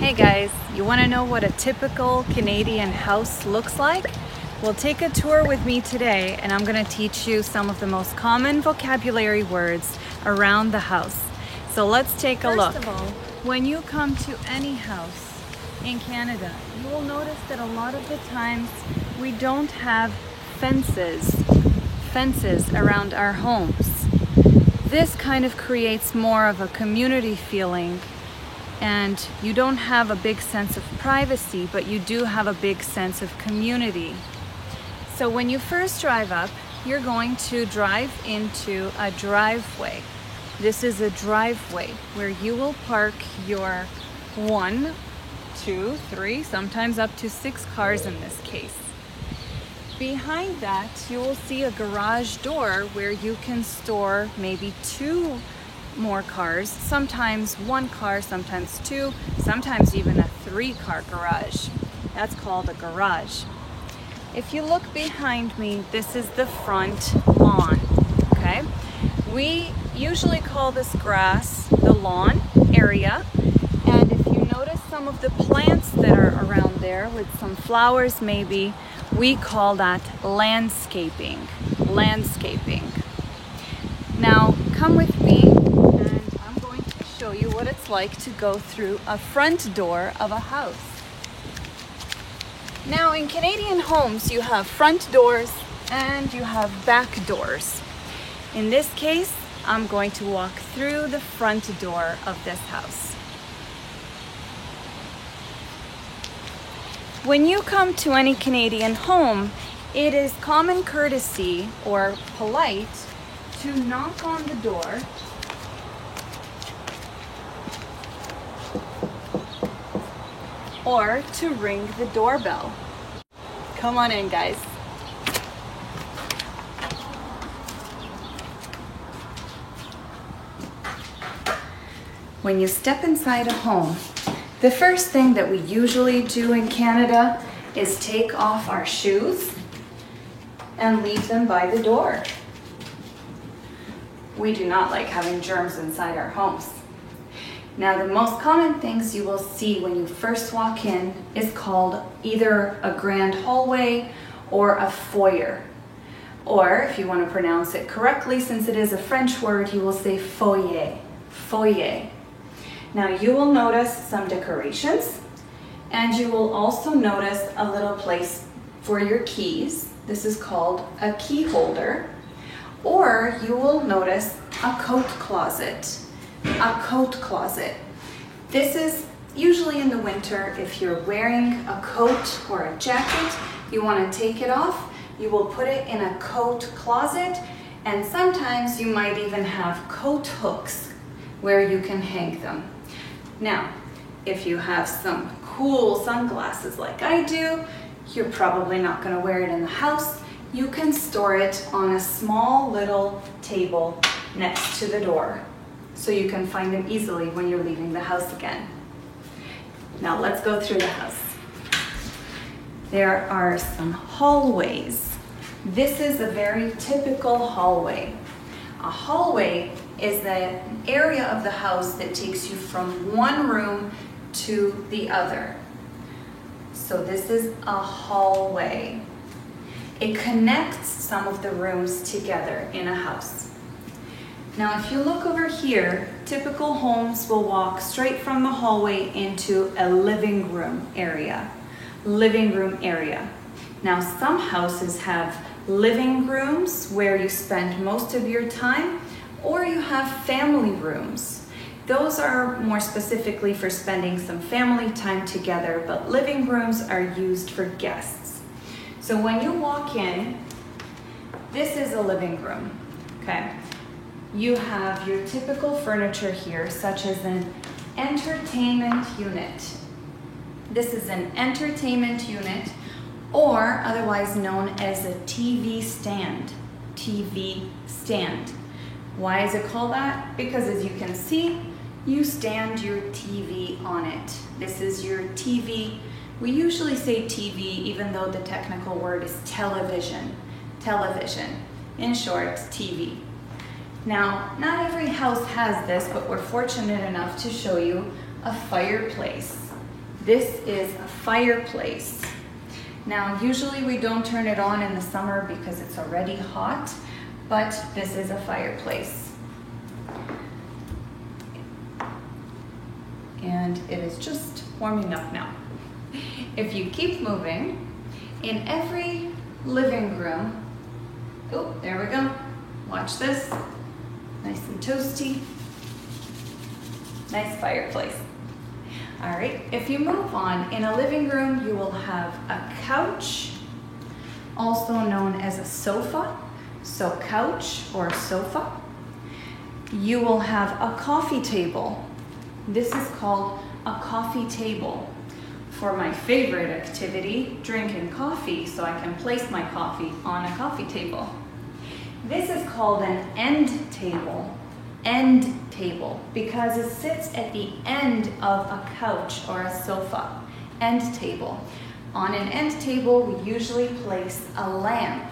Hey guys, you want to know what a typical Canadian house looks like? Well, take a tour with me today and I'm going to teach you some of the most common vocabulary words around the house. So let's take a look. First of all, when you come to any house in Canada, you will notice that a lot of the times we don't have fences around our homes. This kind of creates more of a community feeling, and you don't have a big sense of privacy, but you do have a big sense of community. So when you first drive up, you're going to drive into a driveway. This is a driveway where you will park your 1, 2, 3, sometimes up to 6 cars in this case. Behind that, you will see a garage door where you can store maybe 2 more cars, sometimes 1 car, sometimes 2, sometimes even a 3-car garage. That's called a garage. If you look behind me, this is the front lawn, okay? We usually call this grass the lawn area, and if you notice some of the plants that are around there with some flowers maybe, we call that landscaping. Now, come with me and I'm going to show you what it's like to go through a front door of a house. Now, in Canadian homes, you have front doors and you have back doors. In this case, I'm going to walk through the front door of this house. When you come to any Canadian home, it is common courtesy or polite to knock on the door or to ring the doorbell. Come on in, guys. When you step inside a home, the first thing that we usually do in Canada is take off our shoes and leave them by the door. We do not like having germs inside our homes. Now, the most common things you will see when you first walk in is called either a grand hallway or a foyer. Or, if you want to pronounce it correctly, since it is a French word, you will say foyer, foyer. Now, you will notice some decorations, and you will also notice a little place for your keys. This is called a key holder. Or you will notice a coat closet. A coat closet. This is usually in the winter. If you're wearing a coat or a jacket, you want to take it off, you will put it in a coat closet, and sometimes you might even have coat hooks where you can hang them. Now, if you have some cool sunglasses like I do, you're probably not going to wear it in the house. You can store it on a small little table next to the door, so you can find them easily when you're leaving the house again. Now let's go through the house. There are some hallways. This is a very typical hallway. A hallway is the area of the house that takes you from one room to the other. So this is a hallway. It connects some of the rooms together in a house. Now, if you look over here, typical homes will walk straight from the hallway into a living room area. Living room area. Now, some houses have living rooms where you spend most of your time, or you have family rooms. Those are more specifically for spending some family time together, but living rooms are used for guests. So when you walk in, this is a living room, okay? You have your typical furniture here, such as an entertainment unit. This is an entertainment unit, or otherwise known as a TV stand. TV stand. Why is it called that? Because as you can see, you stand your TV on it. This is your TV. We usually say TV, even though the technical word is television. Television. In short, TV. Now, not every house has this, but we're fortunate enough to show you a fireplace. This is a fireplace. Now, usually we don't turn it on in the summer because it's already hot, but this is a fireplace. And it is just warming up now. If you keep moving, in every living room, oh, there we go. Watch this, nice and toasty. Nice fireplace. All right, if you move on, in a living room, you will have a couch, also known as a sofa. So couch or sofa. You will have a coffee table. This is called a coffee table. For my favorite activity, drinking coffee, so I can place my coffee on a coffee table. This is called an end table. End table, because it sits at the end of a couch or a sofa. End table. On an end table, we usually place a lamp,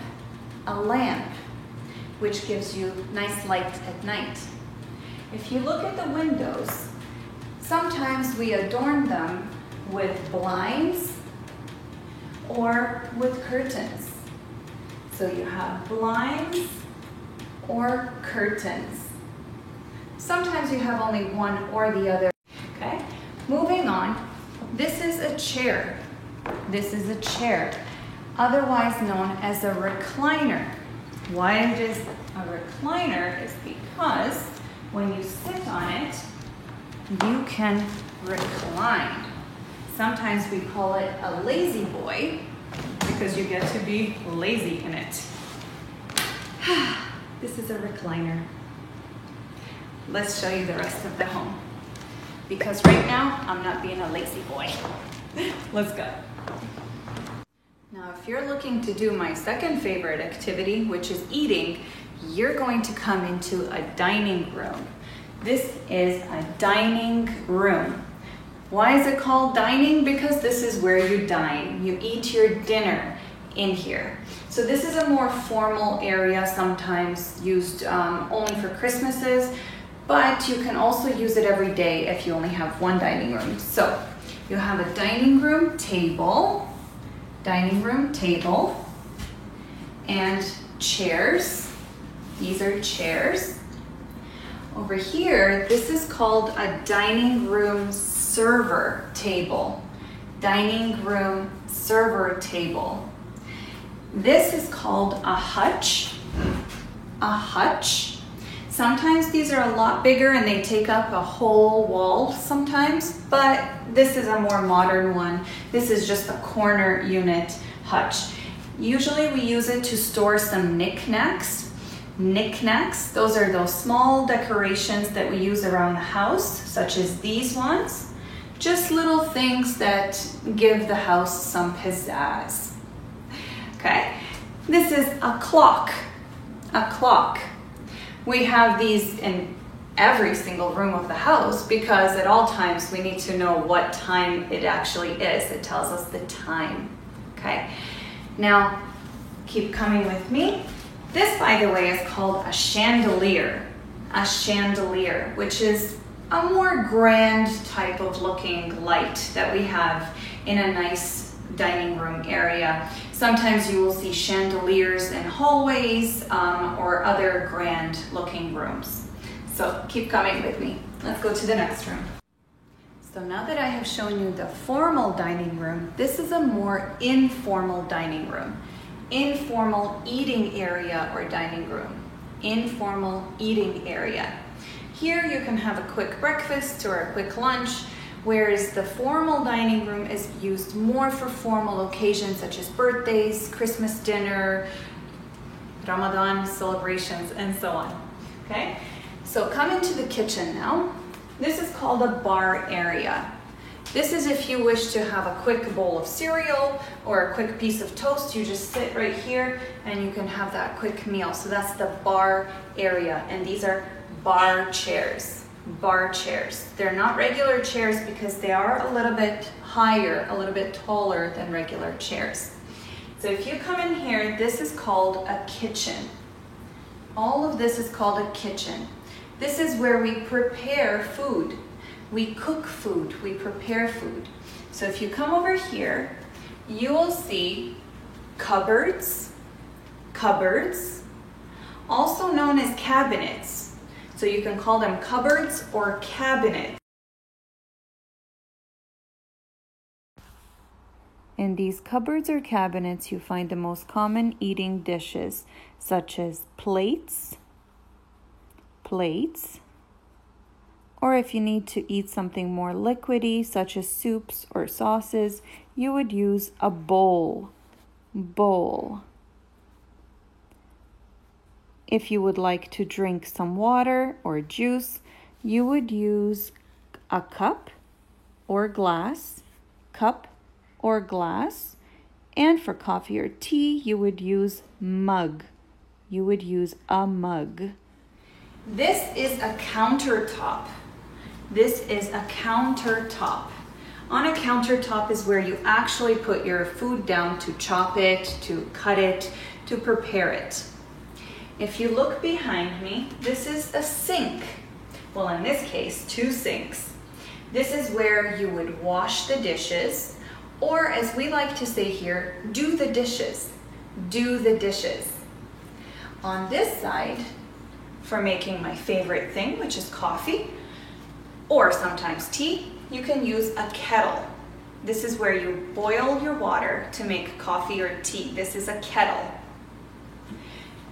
which gives you nice light at night. If you look at the windows, sometimes we adorn them with blinds or with curtains. So you have blinds or curtains. Sometimes you have only one or the other. Okay, moving on. This is a chair. This is a chair, otherwise known as a recliner. Why it is a recliner is because when you sit on it, you can recline. Sometimes we call it a lazy boy because you get to be lazy in it. This is a recliner. Let's show you the rest of the home. Because right now, I'm not being a lazy boy. Let's go. Now, if you're looking to do my second favorite activity, which is eating, you're going to come into a dining room. This is a dining room. Why is it called dining? Because this is where you dine. You eat your dinner in here. So this is a more formal area, sometimes used only for Christmases, but you can also use it every day if you only have one dining room. So you have a dining room table, and chairs. These are chairs. Over here, this is called a dining room server table. Dining room server table. This is called a hutch. A hutch. Sometimes these are a lot bigger and they take up a whole wall sometimes, but this is a more modern one. This is just a corner unit hutch. Usually we use it to store some knickknacks. Knickknacks, those are those small decorations that we use around the house, such as these ones. Just little things that give the house some pizzazz. Okay, this is a clock. A clock. We have these in every single room of the house because at all times we need to know what time it actually is. It tells us the time. Okay, now keep coming with me. This, by the way, is called a chandelier. A chandelier, which is a more grand type of looking light that we have in a nice dining room area. Sometimes you will see chandeliers in hallways or other grand looking rooms. So keep coming with me. Let's go to the next room. So now that I have shown you the formal dining room, this is a more informal dining room. Informal eating area or dining room. Informal eating area. Here you can have a quick breakfast or a quick lunch, whereas the formal dining room is used more for formal occasions such as birthdays, Christmas dinner, Ramadan celebrations, and so on. Okay, so come into the kitchen now. This is called a bar area. This is if you wish to have a quick bowl of cereal or a quick piece of toast, you just sit right here and you can have that quick meal. So that's the bar area, and these are bar chairs. Bar chairs. They're not regular chairs because they are a little bit higher, a little bit taller than regular chairs. So if you come in here, this is called a kitchen. All of this is called a kitchen. This is where we prepare food. We cook food, we prepare food. So if you come over here, you will see cupboards, also known as cabinets. So you can call them cupboards or cabinets. In these cupboards or cabinets, you find the most common eating dishes, such as plates, or if you need to eat something more liquidy, such as soups or sauces, you would use a bowl. If you would like to drink some water or juice, you would use a cup or glass, and for coffee or tea, you would use mug. You would use a mug. This is a countertop. On a countertop is where you actually put your food down to chop it, to cut it, to prepare it. If you look behind me, this is a sink. Well, in this case, two sinks. This is where you would wash the dishes, or as we like to say here, do the dishes. On this side, for making my favorite thing, which is coffee, or sometimes tea, you can use a kettle. This is where you boil your water to make coffee or tea. This is a kettle.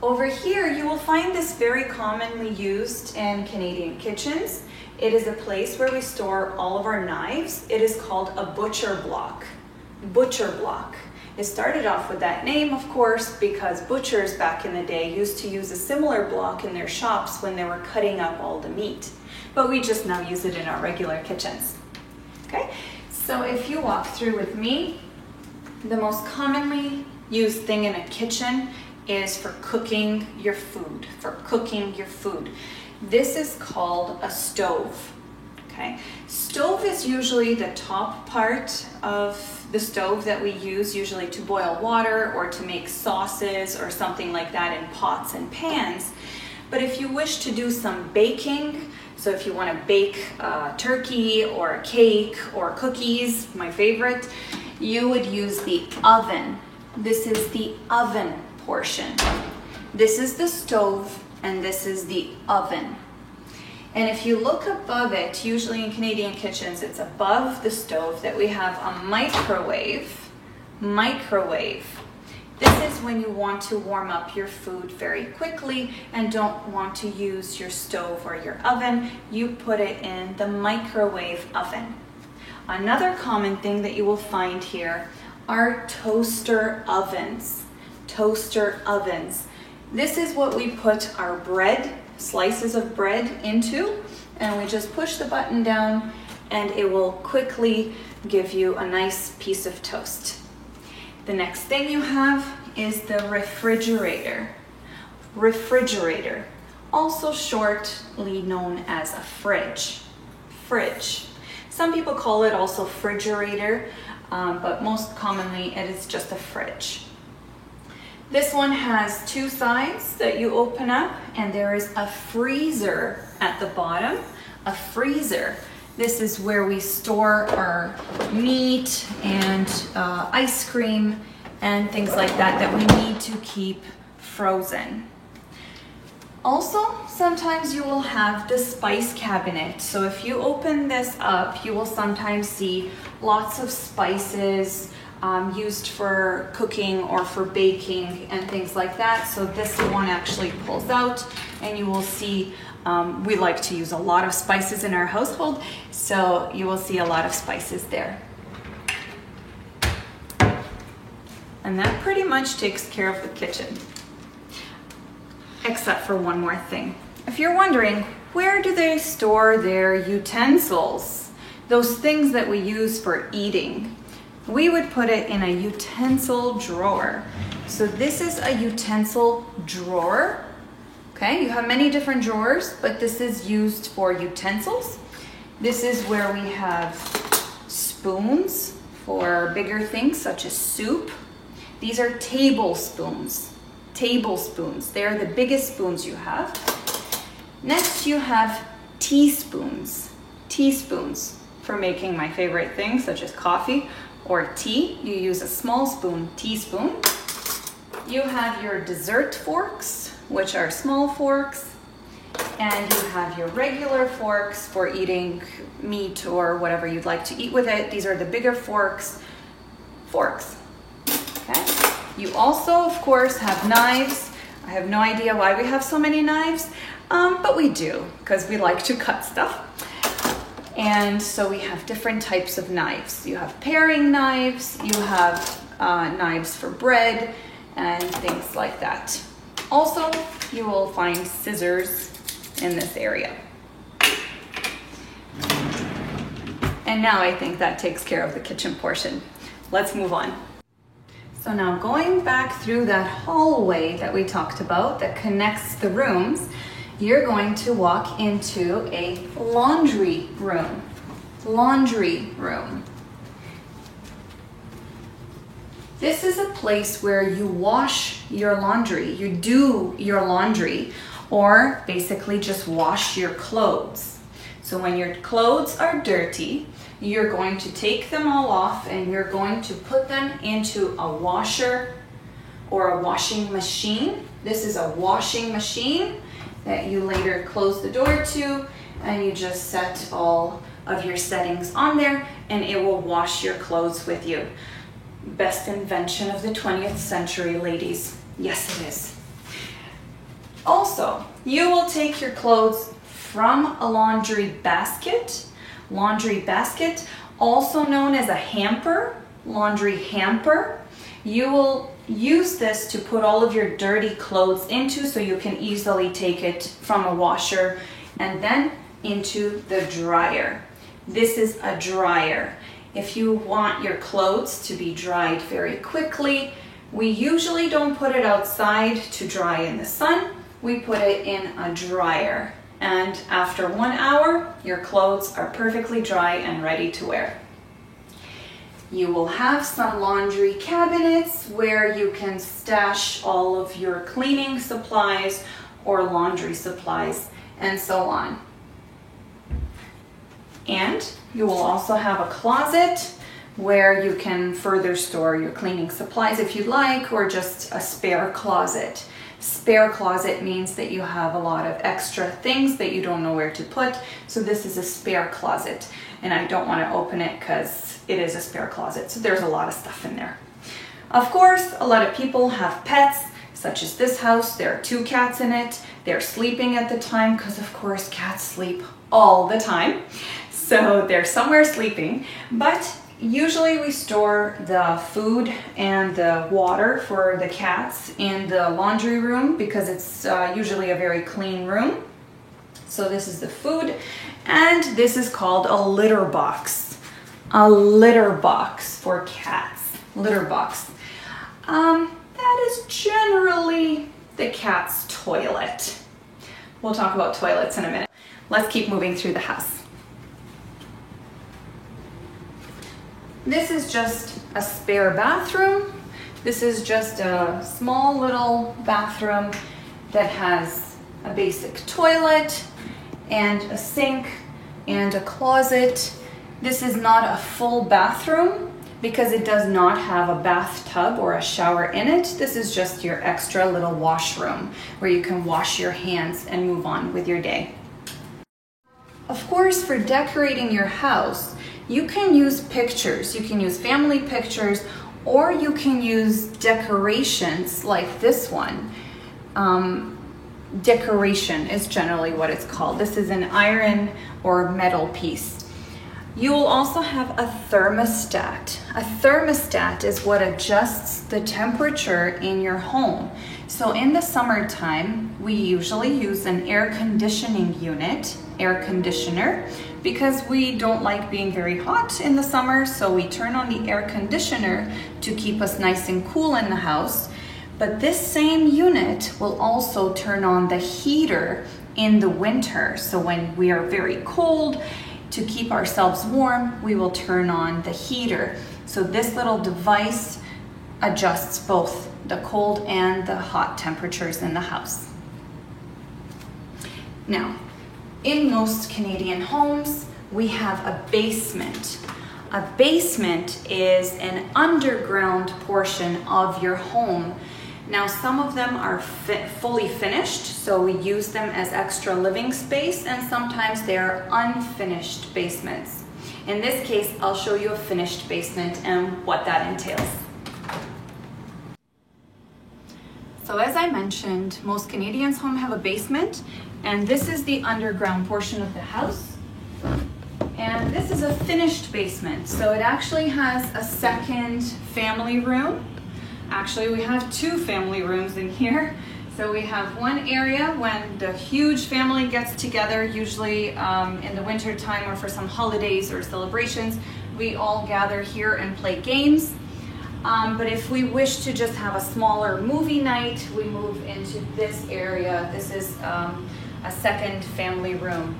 Over here, you will find this very commonly used in Canadian kitchens. It is a place where we store all of our knives. It is called a butcher block. It started off with that name, of course, because butchers back in the day used to use a similar block in their shops when they were cutting up all the meat. But we just now use it in our regular kitchens. Okay, so if you walk through with me, the most commonly used thing in a kitchen is for cooking your food, This is called a stove, okay? Stove is usually the top part of the stove that we use usually to boil water or to make sauces or something like that in pots and pans. But if you wish to do some baking, so if you want to bake turkey or a cake or cookies, my favorite, you would use the oven. This is the oven portion. This is the stove and this is the oven. And if you look above it, usually in Canadian kitchens, it's above the stove that we have a microwave. This is when you want to warm up your food very quickly and don't want to use your stove or your oven. You put it in the microwave oven. Another common thing that you will find here are toaster ovens. This is what we put our bread, slices of bread into, and we just push the button down and it will quickly give you a nice piece of toast. The next thing you have is the refrigerator. Also shortly known as a fridge. Some people call it also refrigerator, but most commonly it is just a fridge. This one has two sides that you open up, and there is a freezer at the bottom. A freezer. This is where we store our meat and ice cream and things like that we need to keep frozen. Also, sometimes you will have the spice cabinet. So if you open this up, you will sometimes see lots of spices used for cooking or for baking and things like that. So this one actually pulls out and you will see we like to use a lot of spices in our household, so you will see a lot of spices there. And that pretty much takes care of the kitchen. Except for one more thing. If you're wondering, where do they store their utensils? Those things that we use for eating. We would put it in a utensil drawer. So this is a utensil drawer. Okay, you have many different drawers, but this is used for utensils. This is where we have spoons for bigger things such as soup. These are tablespoons. They're the biggest spoons you have. Next you have teaspoons. for making my favorite things such as coffee or tea. You use a small teaspoon. You have your dessert forks, which are small forks, and you have your regular forks for eating meat or whatever you'd like to eat with it. These are the bigger forks. Okay. You also, of course, have knives. I have no idea why we have so many knives, but we do because we like to cut stuff. And so we have different types of knives. You have paring knives, you have knives for bread and things like that. Also, you will find scissors in this area. And now I think that takes care of the kitchen portion. Let's move on. So now going back through that hallway that we talked about that connects the rooms, you're going to walk into a laundry room. Laundry room. This is a place where you wash your laundry, you do your laundry, or basically just wash your clothes. So when your clothes are dirty, you're going to take them all off and you're going to put them into a washer or a washing machine. This is a washing machine that you later close the door to, and you just set all of your settings on there and it will wash your clothes with you. Best invention of the 20th century, ladies. Yes, it is. Also, you will take your clothes from a laundry basket, also known as a hamper, laundry hamper. You will use this to put all of your dirty clothes into so you can easily take it from a washer and then into the dryer. This is a dryer. If you want your clothes to be dried very quickly, we usually don't put it outside to dry in the sun. We put it in a dryer. And after 1 hour, your clothes are perfectly dry and ready to wear. You will have some laundry cabinets where you can stash all of your cleaning supplies or laundry supplies and so on. And you will also have a closet where you can further store your cleaning supplies if you'd like, or just a spare closet. Spare closet means that you have a lot of extra things that you don't know where to put. So this is a spare closet, and I don't want to open it because it is a spare closet. So there's a lot of stuff in there. Of course, a lot of people have pets, such as this house. There are 2 cats in it. They're sleeping at the time because of course cats sleep all the time. So they're somewhere sleeping, but usually we store the food and the water for the cats in the laundry room because it's usually a very clean room. So this is the food, and this is called a litter box. A litter box for cats. Litter box. That is generally the cat's toilet. We'll talk about toilets in a minute. Let's keep moving through the house. This is just a spare bathroom. This is just a small little bathroom that has a basic toilet and a sink and a closet. This is not a full bathroom because it does not have a bathtub or a shower in it. This is just your extra little washroom where you can wash your hands and move on with your day. Of course, for decorating your house, you can use pictures. You can use family pictures, or you can use decorations like this one. Decoration is generally what it's called. This is an iron or metal piece. You will also have a thermostat. A thermostat is what adjusts the temperature in your home. So in the summertime, we usually use an air conditioning unit, air conditioner, because we don't like being very hot in the summer, so we turn on the air conditioner to keep us nice and cool in the house. But this same unit will also turn on the heater in the winter. So when we are very cold, to keep ourselves warm, we will turn on the heater. So this little device adjusts both the cold and the hot temperatures in the house. Now, in most Canadian homes, we have a basement. A basement is an underground portion of your home. Now, some of them are fully finished, so we use them as extra living space, and sometimes they are unfinished basements. In this case, I'll show you a finished basement and what that entails. So as I mentioned, most Canadians' homes have a basement, and this is the underground portion of the house. And this is a finished basement, so it actually has a second family room. Actually, we have two family rooms in here. So we have one area when the huge family gets together, usually in the winter time or for some holidays or celebrations, we all gather here and play games. But if we wish to just have a smaller movie night, we move into this area. This is a second family room,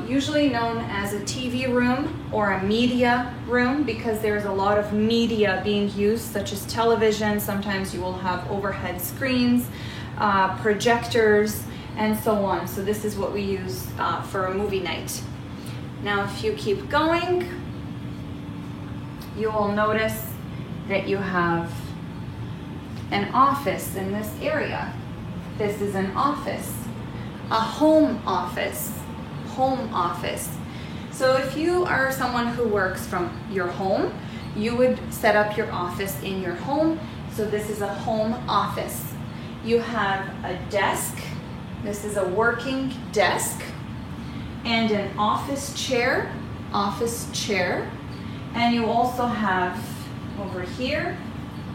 usually known as a TV room or a media room, because there's a lot of media being used, such as television. Sometimes you will have overhead screens, projectors, and so on. So this is what we use for a movie night. Now, if you keep going, you will notice that you have an office in this area. This is an office, a home office, home office. So if you are someone who works from your home, you would set up your office in your home. So this is a home office. You have a desk. This is a working desk, and an office chair, and you also have over here,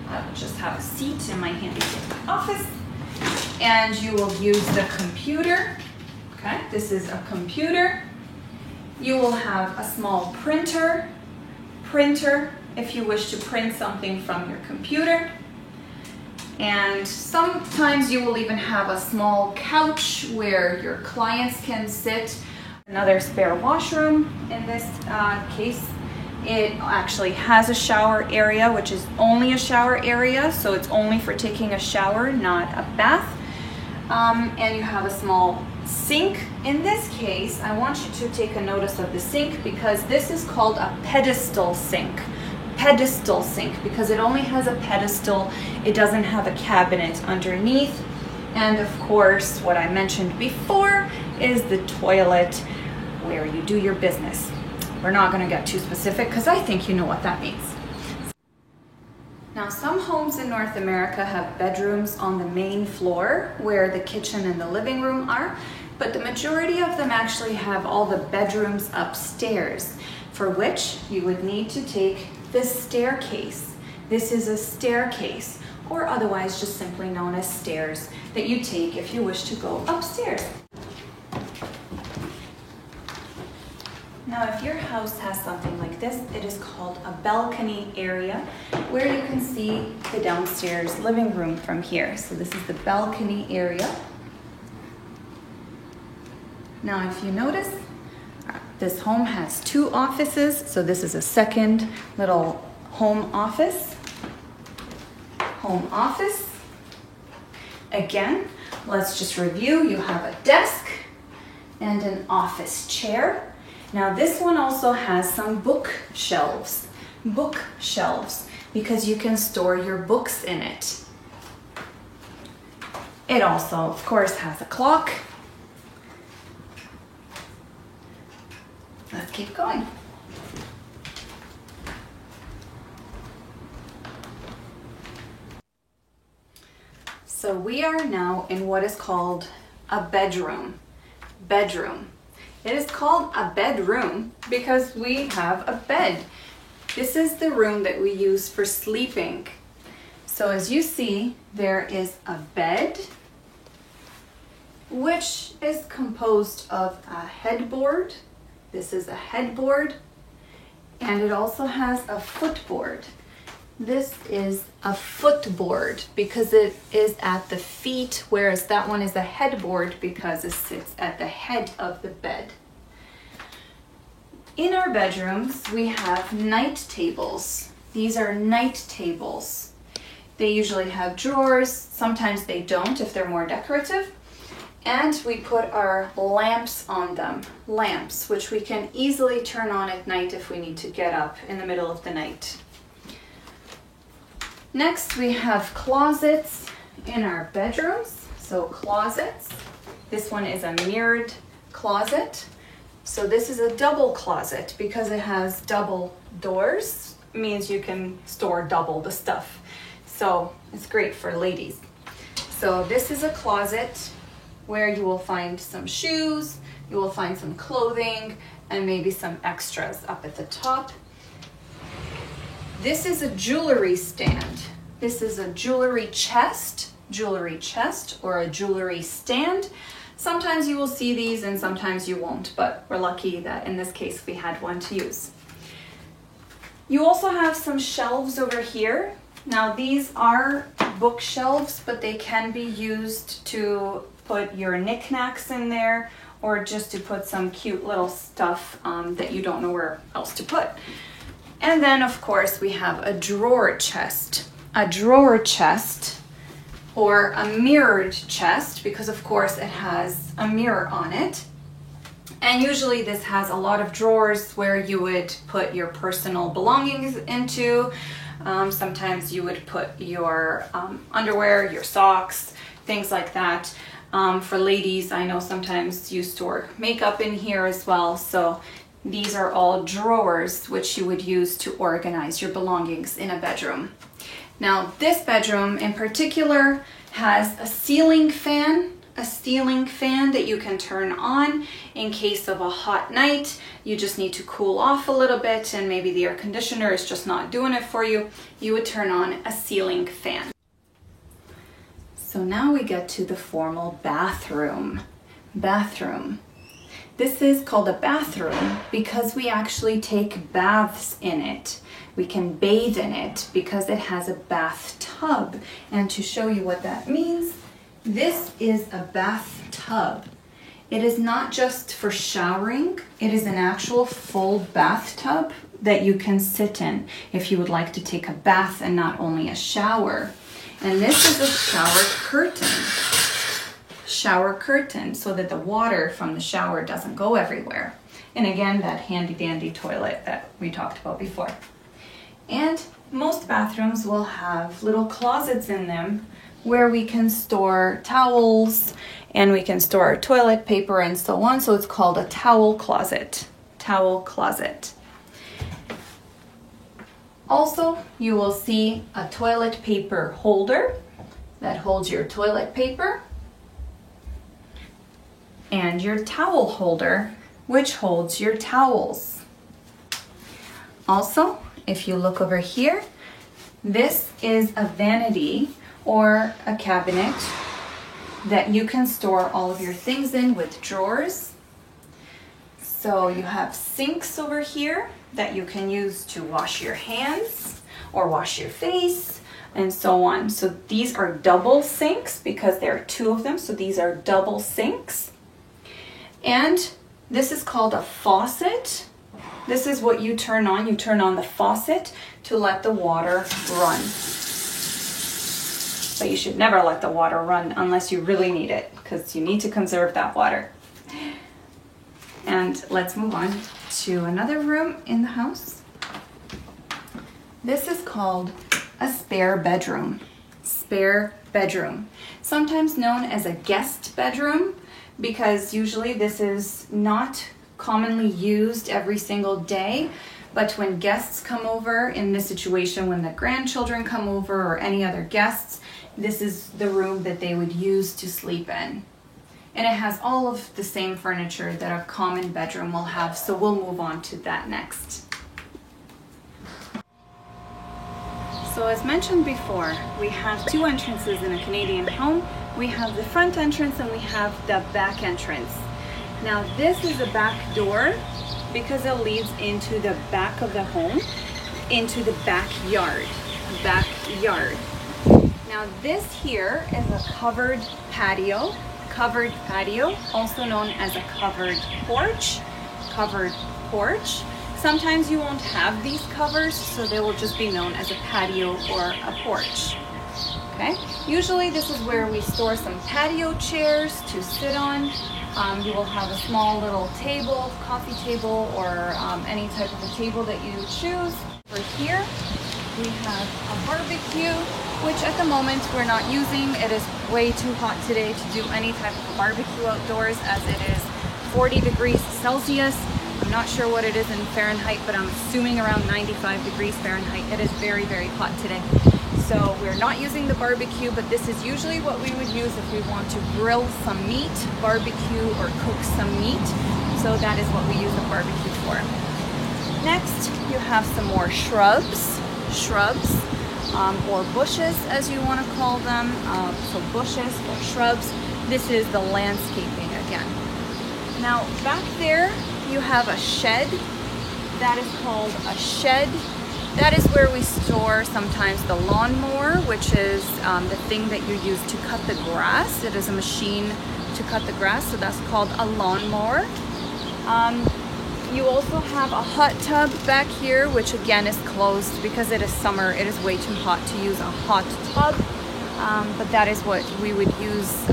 I will just have a seat in my handy office, and you will use the computer. Okay, this is a computer. You will have a small printer if you wish to print something from your computer. And sometimes you will even have a small couch where your clients can sit. Another spare washroom in this case. It actually has a shower area, which is only a shower area, so it's only for taking a shower, not a bath. And you have a small sink. In this case, I want you to take a notice of the sink, because this is called a pedestal sink. Pedestal sink, because it only has a pedestal. It doesn't have a cabinet underneath. And of course, what I mentioned before is the toilet where you do your business. We're not going to get too specific because I think you know what that means. Now, some homes in North America have bedrooms on the main floor where the kitchen and the living room are, but the majority of them actually have all the bedrooms upstairs, for which you would need to take this staircase. This is a staircase, or otherwise just simply known as stairs, that you take if you wish to go upstairs. Now, if your house has something like this, it is called a balcony area, where you can see the downstairs living room from here. So this is the balcony area. Now, if you notice, this home has two offices. So this is a second little home office. Home office. Again, let's just review. You have a desk and an office chair. Now, this one also has some bookshelves, because you can store your books in it. It also, of course, has a clock. Let's keep going. So we are now in what is called a bedroom. It is called a bedroom because we have a bed. This is the room that we use for sleeping. So as you see, there is a bed, which is composed of a headboard. This is a headboard, and it also has a footboard. This is a footboard because it is at the feet, whereas that one is a headboard because it sits at the head of the bed. In our bedrooms, we have night tables. These are night tables. They usually have drawers. Sometimes they don't if they're more decorative. And we put our lamps on them, lamps, which we can easily turn on at night if we need to get up in the middle of the night. Next, we have closets in our bedrooms. So closets, this one is a mirrored closet. So this is a double closet because it has double doors, means you can store double the stuff. So it's great for ladies. So this is a closet where you will find some shoes, you will find some clothing, and maybe some extras up at the top. This is a jewelry stand. This is a jewelry chest or a jewelry stand. Sometimes you will see these and sometimes you won't, but we're lucky that in this case we had one to use. You also have some shelves over here. Now these are bookshelves, but they can be used to put your knickknacks in there or just to put some cute little stuff that you don't know where else to put. And then of course we have a drawer chest. A drawer chest or a mirrored chest, because of course it has a mirror on it. And usually this has a lot of drawers where you would put your personal belongings into. Sometimes you would put your underwear, your socks, things like that. For ladies, I know sometimes you store makeup in here as well. So these are all drawers which you would use to organize your belongings in a bedroom. Now this bedroom in particular has a ceiling fan that you can turn on in case of a hot night. You just need to cool off a little bit and maybe the air conditioner is just not doing it for you. You would turn on a ceiling fan. So now we get to the formal bathroom. This is called a bathroom because we actually take baths in it. We can bathe in it because it has a bathtub. And to show you what that means, this is a bathtub. It is not just for showering, it is an actual full bathtub that you can sit in if you would like to take a bath and not only a shower. And this is a shower curtain so that the water from the shower doesn't go everywhere. And again, that handy dandy toilet that we talked about before. And most bathrooms will have little closets in them where we can store towels and we can store toilet paper and so on. So it's called a towel closet. Also, you will see a toilet paper holder that holds your toilet paper and your towel holder, which holds your towels. Also, if you look over here, this is a vanity or a cabinet that you can store all of your things in with drawers. So you have sinks over here that you can use to wash your hands or wash your face and so on. So these are double sinks because there are two of them. So these are double sinks. And this is called a faucet. This is what you turn on. You turn on the faucet to let the water run. But you should never let the water run unless you really need it, because you need to conserve that water. And let's move on to another room in the house. This is called a spare bedroom. Spare bedroom. Sometimes known as a guest bedroom, because usually this is not commonly used every single day. But when guests come over, in this situation when the grandchildren come over or any other guests, this is the room that they would use to sleep in. And it has all of the same furniture that a common bedroom will have, so we'll move on to that next. So as mentioned before, we have two entrances in a Canadian home. We have the front entrance and we have the back entrance. Now this is a back door because it leads into the back of the home, into the backyard. Now this here is a covered patio, also known as a covered porch. Sometimes you won't have these covers, so they will just be known as a patio or a porch. Okay. Usually this is where we store some patio chairs to sit on. You will have a small little table, coffee table, or any type of a table that you choose. For here, we have a barbecue, which at the moment we're not using. It is way too hot today to do any type of a barbecue outdoors, as it is 40 degrees Celsius. I'm not sure what it is in Fahrenheit, but I'm assuming around 95 degrees Fahrenheit. It is very, very hot today. So we're not using the barbecue, but this is usually what we would use if we want to grill some meat, barbecue, or cook some meat. So that is what we use the barbecue for. Next, you have some more shrubs, or bushes, as you want to call them. So bushes or shrubs. This is the landscaping again. Now back there, you have a shed. That is called a shed. That is where we store sometimes the lawnmower, which is the thing that you use to cut the grass. It is a machine to cut the grass, so that's called a lawnmower. You also have a hot tub back here, which again is closed because it is summer. It is way too hot to use a hot tub, but that is what we would use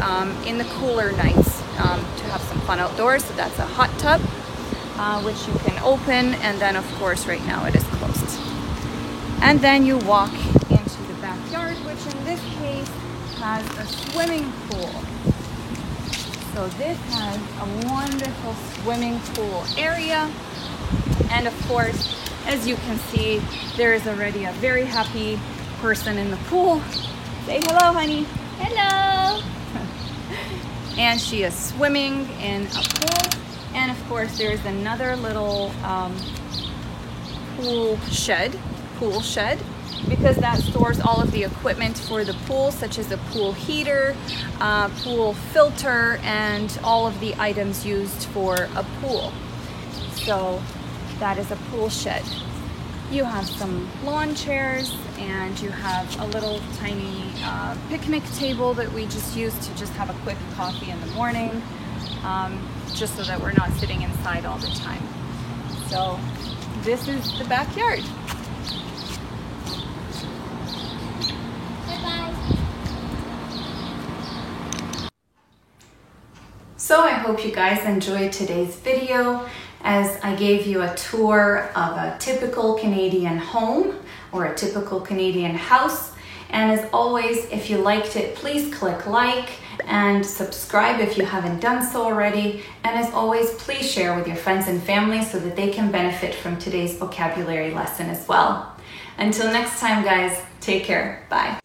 in the cooler nights to have some fun outdoors. So that's a hot tub, which you can open, and then of course right now it is closed. And then you walk into the backyard, which in this case has a swimming pool. So this has a wonderful swimming pool area. And of course, as you can see, there is already a very happy person in the pool. Say hello, honey. Hello. And she is swimming in a pool. And of course, there's another little pool shed, because that stores all of the equipment for the pool, such as a pool heater, pool filter, and all of the items used for a pool. So that is a pool shed. You have some lawn chairs, and you have a little tiny picnic table that we just use to just have a quick coffee in the morning, just so that we're not sitting inside all the time. So this is the backyard. So I hope you guys enjoyed today's video, as I gave you a tour of a typical Canadian home or a typical Canadian house. And as always, if you liked it, please click like and subscribe if you haven't done so already. And as always, please share with your friends and family so that they can benefit from today's vocabulary lesson as well. Until next time, guys, take care. Bye.